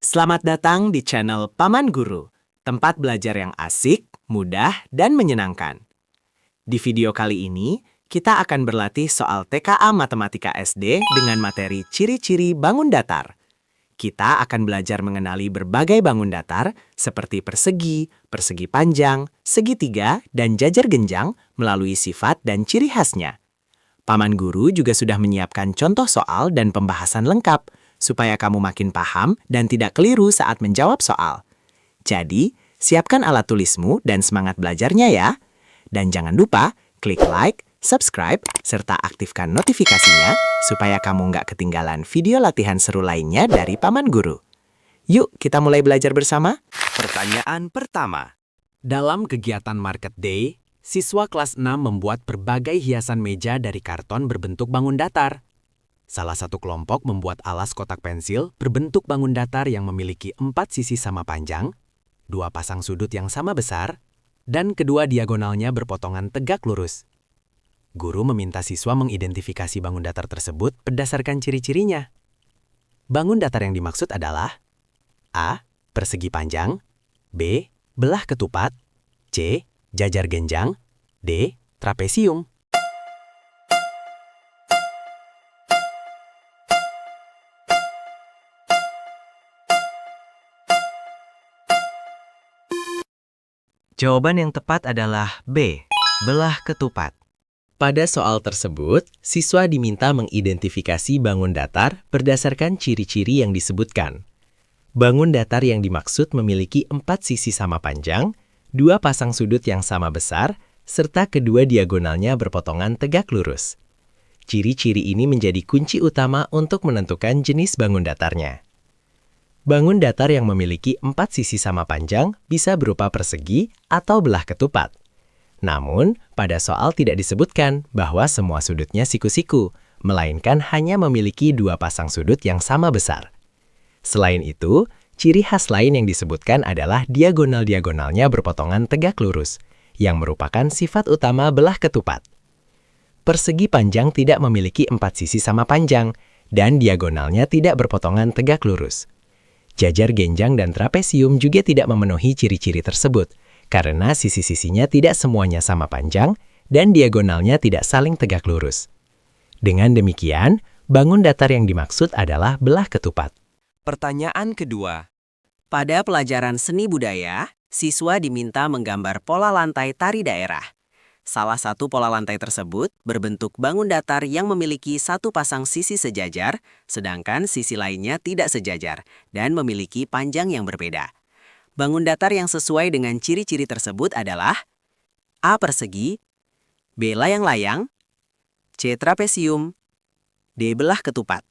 Selamat datang di channel Paman Guru, tempat belajar yang asik, mudah, dan menyenangkan. Di video kali ini, kita akan berlatih soal TKA Matematika SD dengan materi ciri-ciri bangun datar. Kita akan belajar mengenali berbagai bangun datar seperti persegi, persegi panjang, segitiga, dan jajar genjang melalui sifat dan ciri khasnya. Paman Guru juga sudah menyiapkan contoh soal dan pembahasan lengkap supaya kamu makin paham dan tidak keliru saat menjawab soal. Jadi, siapkan alat tulismu dan semangat belajarnya ya. Dan jangan lupa klik like, subscribe, serta aktifkan notifikasinya supaya kamu nggak ketinggalan video latihan seru lainnya dari Paman Guru. Yuk, kita mulai belajar bersama. Pertanyaan pertama. Dalam kegiatan Market Day, siswa kelas 6 membuat berbagai hiasan meja dari karton berbentuk bangun datar. Salah satu kelompok membuat alas kotak pensil berbentuk bangun datar yang memiliki 4 sisi sama panjang, 2 pasang sudut yang sama besar, dan kedua diagonalnya berpotongan tegak lurus. Guru meminta siswa mengidentifikasi bangun datar tersebut berdasarkan ciri-cirinya. Bangun datar yang dimaksud adalah A. Persegi panjang, B. Belah ketupat, C. Jajar genjang, D. Trapesium. Jawaban yang tepat adalah B. Belah ketupat. Pada soal tersebut, siswa diminta mengidentifikasi bangun datar berdasarkan ciri-ciri yang disebutkan. Bangun datar yang dimaksud memiliki 4 sisi sama panjang, 2 pasang sudut yang sama besar, serta kedua diagonalnya berpotongan tegak lurus. Ciri-ciri ini menjadi kunci utama untuk menentukan jenis bangun datarnya. Bangun datar yang memiliki 4 sisi sama panjang bisa berupa persegi atau belah ketupat. Namun, pada soal tidak disebutkan bahwa semua sudutnya siku-siku, melainkan hanya memiliki 2 pasang sudut yang sama besar. Selain itu, ciri khas lain yang disebutkan adalah diagonal-diagonalnya berpotongan tegak lurus, yang merupakan sifat utama belah ketupat. Persegi panjang tidak memiliki 4 sisi sama panjang, dan diagonalnya tidak berpotongan tegak lurus. Jajar genjang dan trapesium juga tidak memenuhi ciri-ciri tersebut, karena sisi-sisinya tidak semuanya sama panjang dan diagonalnya tidak saling tegak lurus. Dengan demikian, bangun datar yang dimaksud adalah belah ketupat. Pertanyaan kedua. Pada pelajaran seni budaya, siswa diminta menggambar pola lantai tari daerah. Salah satu pola lantai tersebut berbentuk bangun datar yang memiliki 1 pasang sisi sejajar, sedangkan sisi lainnya tidak sejajar dan memiliki panjang yang berbeda. Bangun datar yang sesuai dengan ciri-ciri tersebut adalah A. Persegi, B. Layang-layang, C. Trapesium, D. Belah ketupat.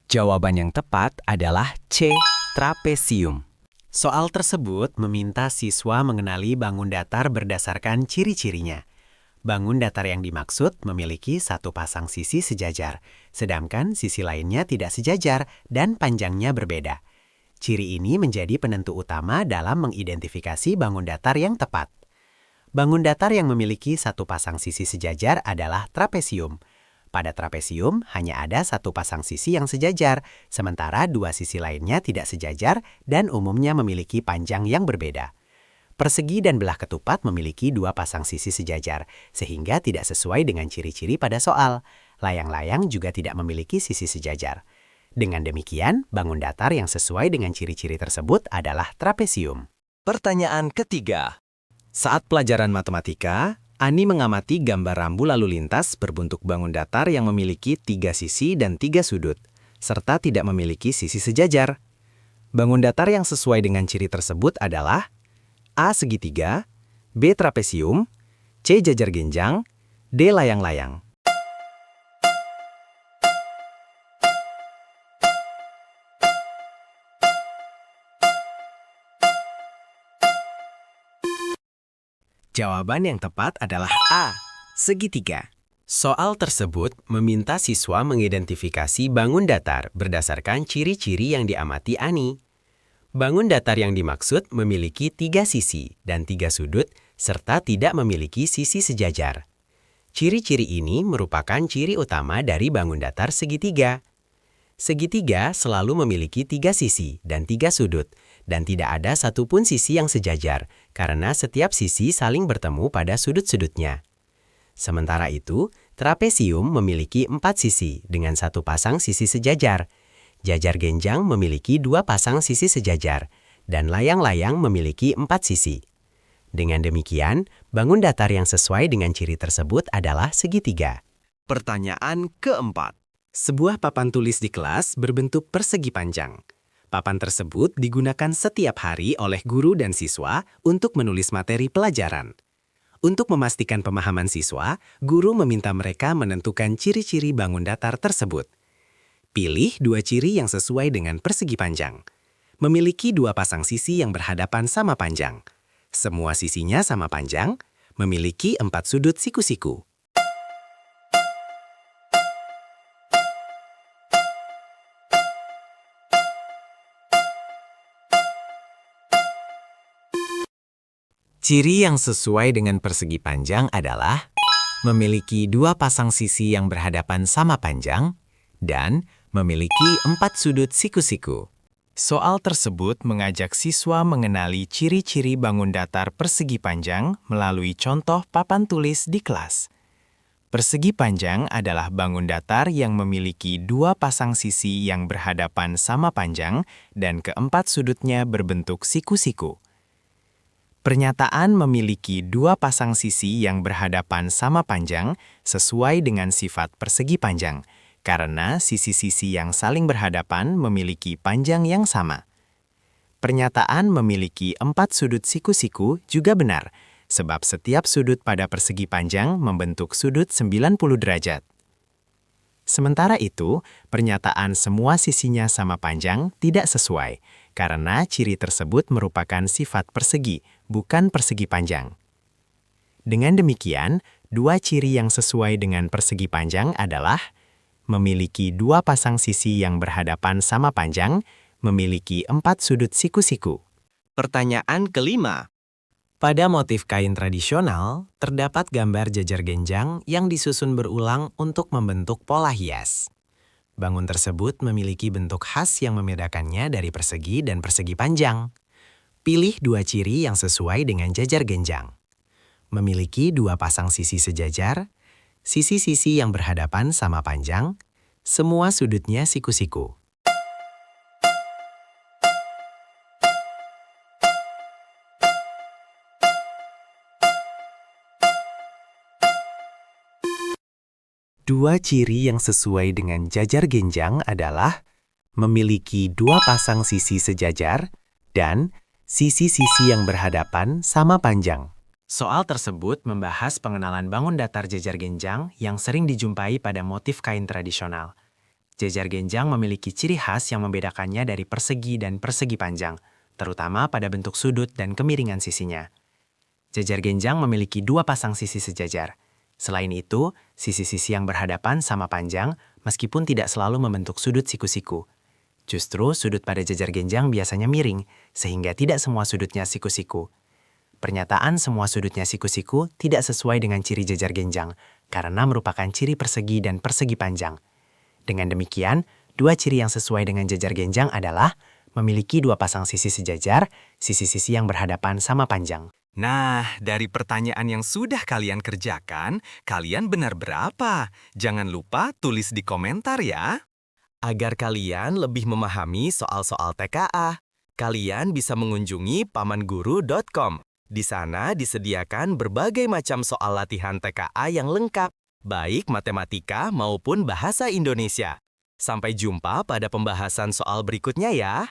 Jawaban yang tepat adalah C. Trapesium. Soal tersebut meminta siswa mengenali bangun datar berdasarkan ciri-cirinya. Bangun datar yang dimaksud memiliki 1 pasang sisi sejajar, sedangkan sisi lainnya tidak sejajar dan panjangnya berbeda. Ciri ini menjadi penentu utama dalam mengidentifikasi bangun datar yang tepat. Bangun datar yang memiliki 1 pasang sisi sejajar adalah trapesium. Pada trapesium hanya ada 1 pasang sisi yang sejajar, sementara 2 sisi lainnya tidak sejajar dan umumnya memiliki panjang yang berbeda. Persegi dan belah ketupat memiliki 2 pasang sisi sejajar, sehingga tidak sesuai dengan ciri-ciri pada soal. Layang-layang juga tidak memiliki sisi sejajar. Dengan demikian, bangun datar yang sesuai dengan ciri-ciri tersebut adalah trapesium. Pertanyaan ketiga. Saat pelajaran matematika, Ani mengamati gambar rambu lalu lintas berbentuk bangun datar yang memiliki 3 sisi dan 3 sudut, serta tidak memiliki sisi sejajar. Bangun datar yang sesuai dengan ciri tersebut adalah A. Segitiga, B. Trapesium, C. Jajar genjang, D. Layang-layang. Jawaban yang tepat adalah A. Segitiga. Soal tersebut meminta siswa mengidentifikasi bangun datar berdasarkan ciri-ciri yang diamati Ani. Bangun datar yang dimaksud memiliki 3 sisi dan 3 sudut, serta tidak memiliki sisi sejajar. Ciri-ciri ini merupakan ciri utama dari bangun datar segitiga. Segitiga selalu memiliki 3 sisi dan 3 sudut, dan tidak ada satupun sisi yang sejajar, karena setiap sisi saling bertemu pada sudut-sudutnya. Sementara itu, trapesium memiliki 4 sisi dengan 1 pasang sisi sejajar. Jajar genjang memiliki 2 pasang sisi sejajar, dan layang-layang memiliki 4 sisi. Dengan demikian, bangun datar yang sesuai dengan ciri tersebut adalah segitiga. Pertanyaan keempat. Sebuah papan tulis di kelas berbentuk persegi panjang. Papan tersebut digunakan setiap hari oleh guru dan siswa untuk menulis materi pelajaran. Untuk memastikan pemahaman siswa, guru meminta mereka menentukan ciri-ciri bangun datar tersebut. Pilih 2 ciri yang sesuai dengan persegi panjang. Memiliki 2 pasang sisi yang berhadapan sama panjang. Semua sisinya sama panjang, memiliki 4 sudut siku-siku. Ciri yang sesuai dengan persegi panjang adalah memiliki 2 pasang sisi yang berhadapan sama panjang dan memiliki 4 sudut siku-siku. Soal tersebut mengajak siswa mengenali ciri-ciri bangun datar persegi panjang melalui contoh papan tulis di kelas. Persegi panjang adalah bangun datar yang memiliki 2 pasang sisi yang berhadapan sama panjang dan keempat sudutnya berbentuk siku-siku. Pernyataan memiliki 2 pasang sisi yang berhadapan sama panjang sesuai dengan sifat persegi panjang, karena sisi-sisi yang saling berhadapan memiliki panjang yang sama. Pernyataan memiliki 4 sudut siku-siku juga benar, sebab setiap sudut pada persegi panjang membentuk sudut 90 derajat. Sementara itu, pernyataan semua sisinya sama panjang tidak sesuai, karena ciri tersebut merupakan sifat persegi, bukan persegi panjang. Dengan demikian, 2 ciri yang sesuai dengan persegi panjang adalah memiliki 2 pasang sisi yang berhadapan sama panjang, memiliki 4 sudut siku-siku. Pertanyaan kelima. Pada motif kain tradisional, terdapat gambar jajar genjang yang disusun berulang untuk membentuk pola hias. Bangun tersebut memiliki bentuk khas yang membedakannya dari persegi dan persegi panjang. Pilih 2 ciri yang sesuai dengan jajar genjang. Memiliki 2 pasang sisi sejajar, sisi-sisi yang berhadapan sama panjang, semua sudutnya siku-siku. Dua ciri yang sesuai dengan jajar genjang adalah memiliki 2 pasang sisi sejajar dan sisi-sisi yang berhadapan sama panjang. Soal tersebut membahas pengenalan bangun datar jajar genjang yang sering dijumpai pada motif kain tradisional. Jajar genjang memiliki ciri khas yang membedakannya dari persegi dan persegi panjang, terutama pada bentuk sudut dan kemiringan sisinya. Jajar genjang memiliki 2 pasang sisi sejajar. Selain itu, sisi-sisi yang berhadapan sama panjang meskipun tidak selalu membentuk sudut siku-siku. Justru sudut pada jajar genjang biasanya miring, sehingga tidak semua sudutnya siku-siku. Pernyataan semua sudutnya siku-siku tidak sesuai dengan ciri jajar genjang, karena merupakan ciri persegi dan persegi panjang. Dengan demikian, 2 ciri yang sesuai dengan jajar genjang adalah memiliki 2 pasang sisi sejajar, sisi-sisi yang berhadapan sama panjang. Nah, dari pertanyaan yang sudah kalian kerjakan, kalian benar berapa? Jangan lupa tulis di komentar ya. Agar kalian lebih memahami soal-soal TKA, kalian bisa mengunjungi pamanguru.com. Di sana disediakan berbagai macam soal latihan TKA yang lengkap, baik matematika maupun bahasa Indonesia. Sampai jumpa pada pembahasan soal berikutnya ya.